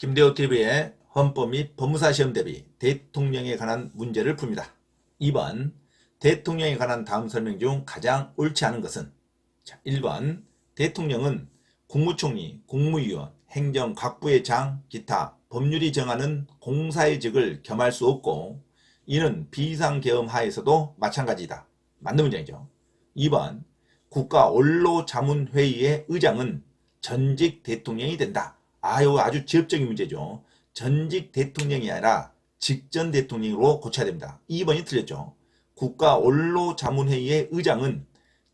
김대호TV의 헌법 및 법무사 시험 대비 대통령에 관한 문제를 풉니다. 2번 대통령에 관한 다음 설명 중 가장 옳지 않은 것은 1번 대통령은 국무총리, 국무위원, 행정각부의 장, 기타 법률이 정하는 공사의 직을 겸할 수 없고 이는 비상계엄 하에서도 마찬가지다. 맞는 문장이죠. 2번 국가원로자문회의의 의장은 전직 대통령이 된다. 이거 아주 지엽적인 문제죠. 전직 대통령이 아니라 직전 대통령으로 고쳐야 됩니다. 2번이 틀렸죠. 국가원로자문회의의 의장은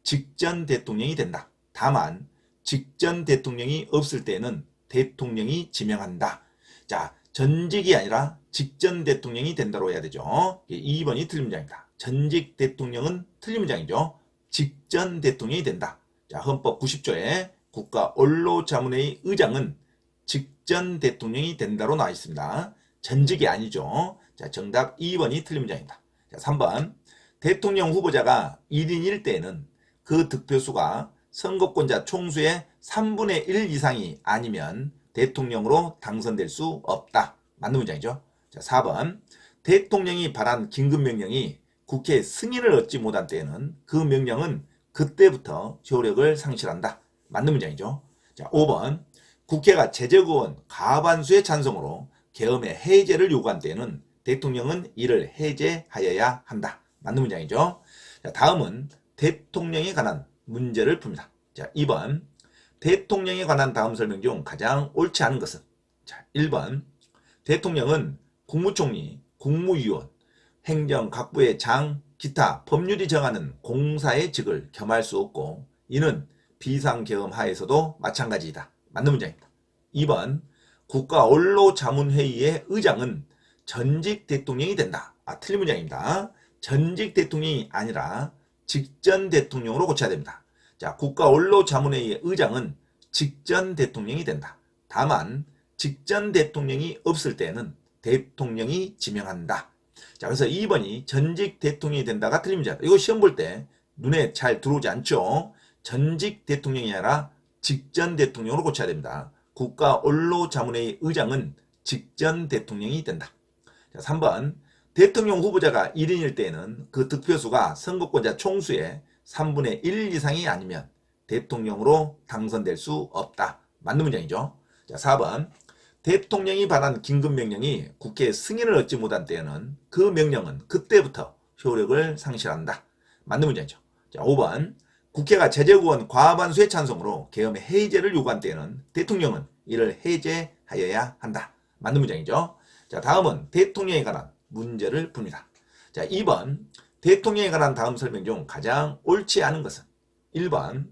직전 대통령이 된다. 다만 직전 대통령이 없을 때는 대통령이 지명한다. 자, 전직이 아니라 직전 대통령이 된다로 해야 되죠. 2번이 틀린 문장입니다. 전직 대통령은 틀린 문장이죠. 직전 대통령이 된다. 자, 헌법 90조에 국가원로자문회의 의장은 직전 대통령이 된다로 나와 있습니다. 전직이 아니죠. 자, 정답 2번이 틀린 문장입니다. 자, 3번 대통령 후보자가 1인 1대에는 그 득표수가 선거권자 총수의 3분의 1 이상이 아니면 대통령으로 당선될 수 없다. 맞는 문장이죠. 자, 4번 대통령이 발한 긴급명령이 국회 승인을 얻지 못한 때에는 그 명령은 그때부터 효력을 상실한다. 맞는 문장이죠. 자, 5번 국회가 제적의원 과반수의 찬성으로 계엄의 해제를 요구한 때에는 대통령은 이를 해제하여야 한다. 맞는 문장이죠. 자, 다음은 대통령에 관한 문제를 풉니다. 자, 2번 대통령에 관한 다음 설명 중 가장 옳지 않은 것은 자, 1번 대통령은 국무총리, 국무위원, 행정각부의 장, 기타 법률이 정하는 공사의 직을 겸할 수 없고 이는 비상계엄 하에서도 마찬가지이다. 맞는 문장입니다. 2번 국가원로자문회의의 의장은 전직 대통령이 된다. 틀린 문장입니다. 전직 대통령이 아니라 직전 대통령으로 고쳐야 됩니다. 자, 국가원로자문회의의 의장은 직전 대통령이 된다. 다만 직전 대통령이 없을 때는 대통령이 지명한다. 자, 그래서 2번이 전직 대통령이 된다가 틀린 문제다. 이거 시험 볼 때 눈에 잘 들어오지 않죠? 전직 대통령이 아니라 직전 대통령으로 고쳐야 됩니다. 국가원로자문회의 의장은 직전 대통령이 된다. 자, 3번 대통령 후보자가 1인일 때에는 그 득표수가 선거권자 총수의 3분의 1 이상이 아니면 대통령으로 당선될 수 없다. 맞는 문장이죠. 자, 4번 대통령이 발한 긴급명령이 국회 승인을 얻지 못한 때에는 그 명령은 그때부터 효력을 상실한다. 맞는 문장이죠. 자, 5번 국회가 제적의원 과반수의 찬성으로 계엄의 해제를 요구한 때에는 대통령은 이를 해제하여야 한다. 맞는 문장이죠. 자, 다음은 대통령에 관한 문제를 풉니다. 자, 2번 대통령에 관한 다음 설명 중 가장 옳지 않은 것은 1번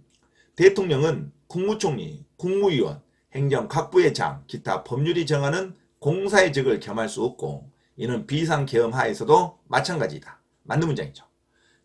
대통령은 국무총리, 국무위원, 행정각부의 장, 기타 법률이 정하는 공사의 직을 겸할 수 없고 이는 비상계엄 하에서도 마찬가지이다. 맞는 문장이죠.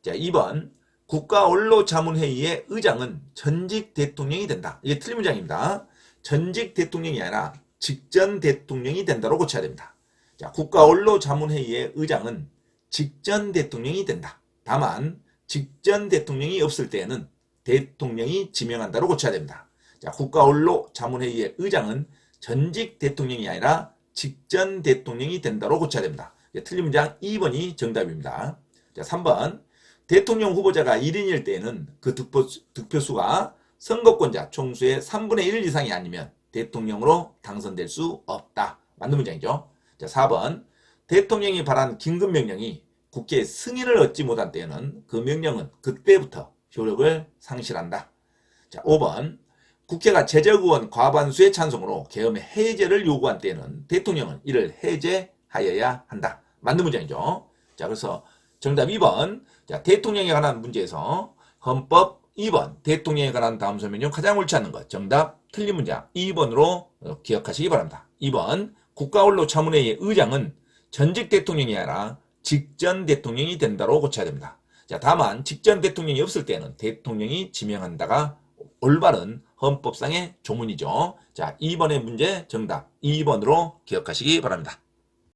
자, 2번 국가원로자문회의의 의장은 전직 대통령이 된다. 이게 틀린 문장입니다. 전직 대통령이 아니라 직전 대통령이 된다로 고쳐야 됩니다. 자, 국가원로자문회의의 의장은 직전 대통령이 된다. 다만 직전 대통령이 없을 때에는 대통령이 지명한다로 고쳐야 됩니다. 자, 국가원로자문회의의 의장은 전직 대통령이 아니라 직전 대통령이 된다로 고쳐야 됩니다. 틀린 문장 2번이 정답입니다. 자, 3번 대통령 후보자가 1인일 때에는 그 득표수가 선거권자 총수의 3분의 1 이상이 아니면 대통령으로 당선될 수 없다. 맞는 문장이죠. 자, 4번 대통령이 발한 긴급명령이 국회 승인을 얻지 못한 때에는 그 명령은 그때부터 효력을 상실한다. 자, 5번 국회가 제적의원 과반수의 찬성으로 계엄의 해제를 요구한 때에는 대통령은 이를 해제하여야 한다. 맞는 문장이죠. 자, 그래서 정답 2번. 자, 대통령에 관한 문제에서 헌법 2번 대통령에 관한 다음 설명 중 가장 옳지 않은 것. 정답 틀린 문장 2번으로 기억하시기 바랍니다. 2번 국가원로자문회의 의장은 전직 대통령이 아니라 직전 대통령이 된다로 고쳐야 됩니다. 자, 다만 직전 대통령이 없을 때는 대통령이 지명한다가 올바른 헌법상의 조문이죠. 자, 2번의 문제 정답 2번으로 기억하시기 바랍니다.